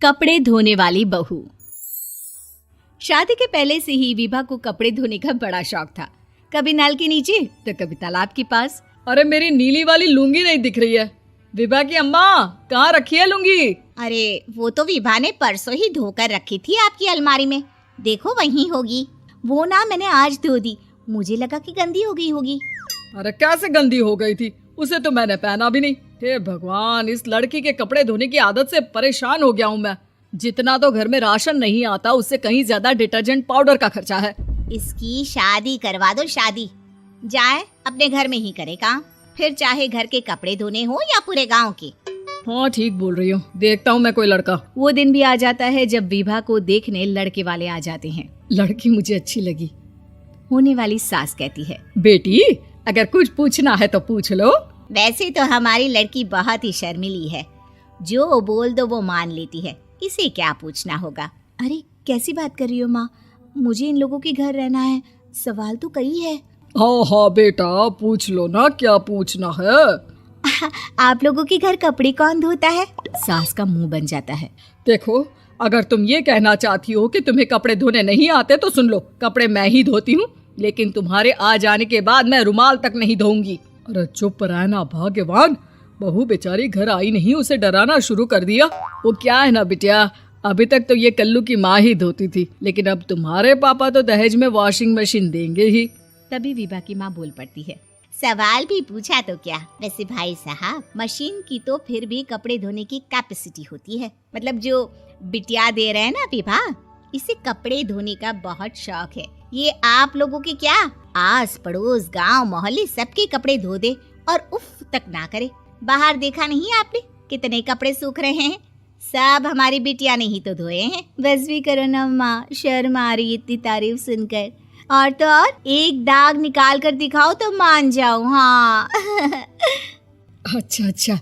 कपड़े धोने वाली बहू। शादी के पहले से ही विभा को कपड़े धोने का बड़ा शौक था। कभी नल के नीचे तो कभी तालाब के पास। अरे मेरी नीली वाली लुंगी नहीं दिख रही है। विभा की अम्मा, कहाँ रखी है लुंगी? अरे वो तो विभा ने परसों ही धोकर रखी थी आपकी अलमारी में, देखो वहीं होगी। वो ना मैंने आज धो दी, मुझे लगा कि गंदी हो गई होगी। अरे कैसे गंदी हो गई थी? उसे तो मैंने पहना भी नहीं। हे भगवान, इस लड़की के कपड़े धोने की आदत से परेशान हो गया हूँ मैं। जितना तो घर में राशन नहीं आता, उससे कहीं ज्यादा डिटर्जेंट पाउडर का खर्चा है। इसकी शादी करवा दो, शादी जाए अपने घर में ही करे काम, फिर चाहे घर के कपड़े धोने हो या पूरे गांव के। हाँ ठीक बोल रही हूँ, देखता हूँ मैं कोई लड़का। वो दिन भी आ जाता है जब विभा को देखने लड़के वाले आ जाते हैं। लड़की मुझे अच्छी लगी। होने वाली सास कहती है, बेटी अगर कुछ पूछना है तो पूछ लो। वैसे तो हमारी लड़की बहुत ही शर्मीली है, जो बोल दो वो मान लेती है, इसे क्या पूछना होगा। अरे कैसी बात कर रही हो माँ, मुझे इन लोगों के घर रहना है, सवाल तो कई है। हाँ हाँ बेटा, पूछ लो ना, क्या पूछना है। आप लोगों के घर कपड़े कौन धोता है? सास का मुंह बन जाता है। देखो, अगर तुम ये कहना चाहती हो कि तुम्हें कपड़े धोने नहीं आते तो सुन लो, कपड़े मैं ही धोती हूँ, लेकिन तुम्हारे आ जाने के बाद मैं रुमाल तक नहीं धोऊंगी। अरे चुप रहना भाग्यवान, बहू बेचारी घर आई नहीं, उसे डराना शुरू कर दिया। वो क्या है ना बिटिया, अभी तक तो ये कल्लू की माँ ही धोती थी, लेकिन अब तुम्हारे पापा तो दहेज में वॉशिंग मशीन देंगे ही। तभी विभा की माँ बोल पड़ती है, सवाल भी पूछा तो क्या। वैसे भाई साहब, मशीन की तो फिर भी कपड़े धोने की कैपेसिटी होती है। मतलब जो बिटिया दे रहे हैं ना विभा, इसे कपड़े धोने का बहुत शौक है। ये आप लोगों के क्या, आस पड़ोस गांव मोहल्ले सबके कपड़े धो दे और उफ तक ना करे। बाहर देखा नहीं आपने कितने कपड़े सूख रहे हैं? सब हमारी बिटिया ने ही तो धोए हैं। बस भी करो ना माँ, शर्म आ रही इतनी तारीफ सुनकर। और तो और एक दाग निकाल कर दिखाओ तो मान जाऊं। हाँ अच्छा,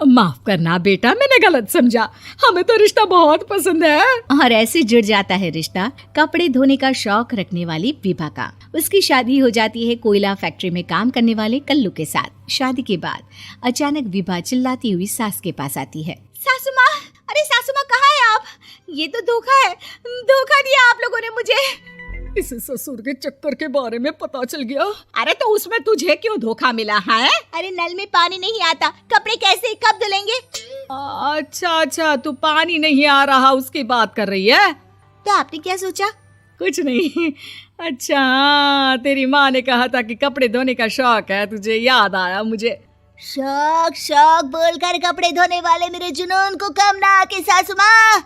माफ करना बेटा, मैंने गलत समझा। हमें तो रिश्ता बहुत पसंद है। और ऐसे जुड़ जाता है रिश्ता कपड़े धोने का शौक रखने वाली विभा का। उसकी शादी हो जाती है कोयला फैक्ट्री में काम करने वाले कल्लू के साथ। शादी के बाद अचानक विभा चिल्लाती हुई सास के पास आती है। सासू माँ, अरे सासू माँ कहाँ है आप? ये तो धोखा है, धोखा दिया आप लोगों ने मुझे। इसे ससुर के चक्कर के बारे में पता चल गया। अरे तो उसमें तुझे क्यों धोखा मिला है? अरे नल में पानी नहीं आता, कपड़े कैसे कब धुलेंगे? अच्छा, तू पानी नहीं आ रहा उसकी बात कर रही है। तो आपने क्या सोचा? कुछ नहीं। अच्छा, तेरी माँ ने कहा था कि कपड़े धोने का शौक है तुझे, याद आया मुझे। शौक बोलकर कपड़े धोने वाले मेरे जुनून को कम ना आके सासू माँ,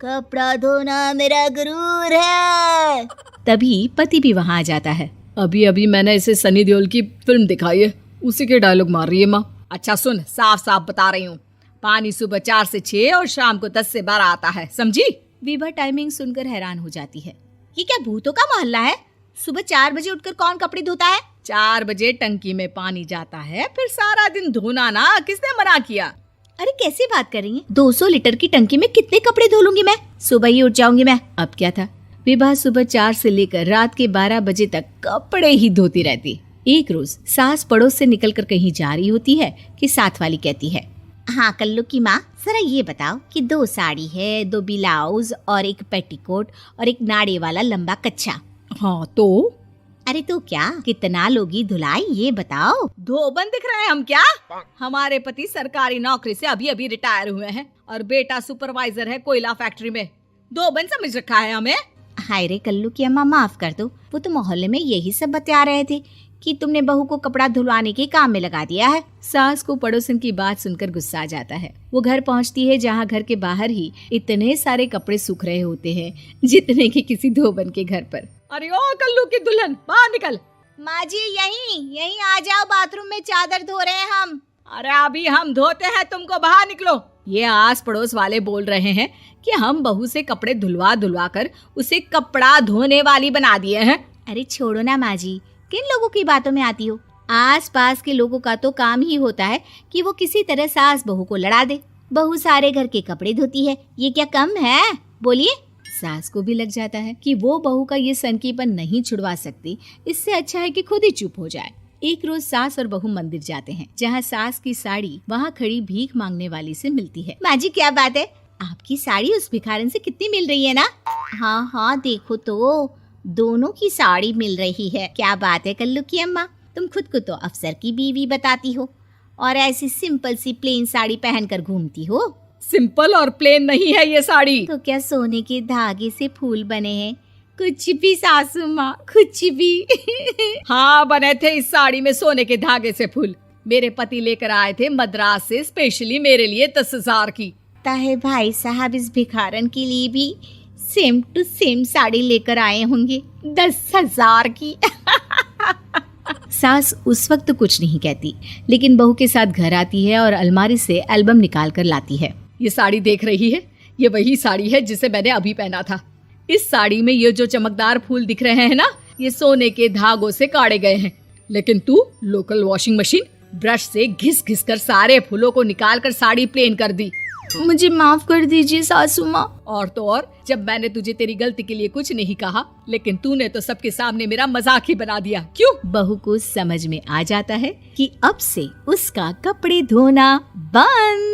कपड़ा धोना मेरा गुरूर है। तभी पति भी वहाँ आ जाता है। अभी मैंने इसे सनी देओल की फिल्म दिखाई है, उसी के डायलॉग मार रही है माँ। अच्छा सुन, साफ साफ बता रही हूँ, पानी सुबह 4 से 6 और शाम को 10 से 12 आता है, समझी? विभा टाइमिंग सुनकर हैरान हो जाती है। ये क्या भूतों का मोहल्ला है? सुबह 4 बजे उठकर कौन कपड़े धोता है? 4 बजे टंकी में पानी जाता है, फिर सारा दिन धोना ना, किसने मना किया? अरे कैसी बात कर रही हैं? 200 लीटर की टंकी में कितने कपड़े धो लूंगी मैं? सुबह ही उठ जाऊंगी मैं। अब क्या था, विभा सुबह 4 से लेकर रात के 12 बजे तक कपड़े ही धोती रहती। एक रोज सास पड़ोस से निकलकर कहीं जा रही होती है कि साथ वाली कहती है, हाँ कल्लू की माँ, जरा ये बताओ कि 2 साड़ी है, 2 ब्लाउज और एक पेटीकोट और एक नाड़े वाला लंबा कच्छा। हाँ तो? अरे तो क्या, कितना लोगी धुलाई ये बताओ। धोबन दिख रहे हैं हम क्या? हमारे पति सरकारी नौकरी से अभी रिटायर हुए हैं और बेटा सुपरवाइजर है कोयला फैक्ट्री में। धोबन समझ रखा है हमें? हाय रे कल्लू की अम्मा, माफ कर दो, वो तो मोहल्ले में यही सब बता रहे थे कि तुमने बहू को कपड़ा धुलवाने के काम में लगा दिया है। सास को पड़ोसन की बात सुनकर गुस्सा आ जाता है। वो घर पहुंचती है जहां घर के बाहर ही इतने सारे कपड़े सूख रहे होते हैं जितने कि किसी धोबन के घर पर। अरे ओ कल्लू की दुल्हन, बाहर निकल। माँ जी यहीं आ जाओ, बाथरूम में चादर धो रहे हैं हम। अरे अभी हम धोते हैं, तुमको बाहर निकलो। ये आस पड़ोस वाले बोल रहे हैं कि हम बहू से कपड़े धुलवा कर उसे कपड़ा धोने वाली बना दिए हैं। अरे छोड़ो ना माँ जी, किन लोगों की बातों में आती हो? आस पास के लोगों का तो काम ही होता है कि वो किसी तरह सास बहू को लड़ा दे। बहू सारे घर के कपड़े धोती है, ये क्या कम है? बोलिए। सास को भी लग जाता है कि वो बहू का ये सनकीपन नहीं छुड़वा सकती, इससे अच्छा है कि खुद ही चुप हो जाए। एक रोज सास और बहू मंदिर जाते हैं, जहाँ सास की साड़ी वहाँ खड़ी भीख मांगने वाली से मिलती है। माँ जी क्या बात है, आपकी साड़ी उस भिखारन से कितनी मिल रही है ना? हाँ हाँ देखो तो, दोनों की साड़ी मिल रही है। क्या बात है कल्लू की अम्मा, तुम खुद को तो अफसर की बीवी बताती हो और ऐसी सिंपल सी प्लेन साड़ी पहनकर घूमती हो। सिंपल और प्लेन नहीं है ये साड़ी। तो क्या सोने के धागे से फूल बने हैं? कुछ भी सासू माँ, कुछ भी। हाँ बने थे इस साड़ी में सोने के धागे से फूल। मेरे पति लेकर आए थे मद्रास से स्पेशली मेरे लिए 10,000 की। ताहे भाई साहब इस भिखारन के लिए भी सेम टू सेम साड़ी लेकर आए होंगे 10,000 की। सास उस वक्त तो कुछ नहीं कहती, लेकिन बहू के साथ घर आती है और अलमारी से एल्बम निकाल कर लाती है। ये साड़ी देख रही है, ये वही साड़ी है जिसे मैंने अभी पहना था। इस साड़ी में ये जो चमकदार फूल दिख रहे हैं ना, ये सोने के धागों से काढ़े गए हैं। लेकिन तू लोकल वॉशिंग मशीन ब्रश से घिस घिस कर सारे फूलों को निकाल कर साड़ी प्लेन कर दी। मुझे माफ कर दीजिए सासू माँ। और तो और, जब मैंने तुझे तेरी गलती के लिए कुछ नहीं कहा, लेकिन तूने तो सबके सामने मेरा मजाक ही बना दिया। क्यों? बहू को समझ में आ जाता है कि अब से उसका कपड़े धोना बंद।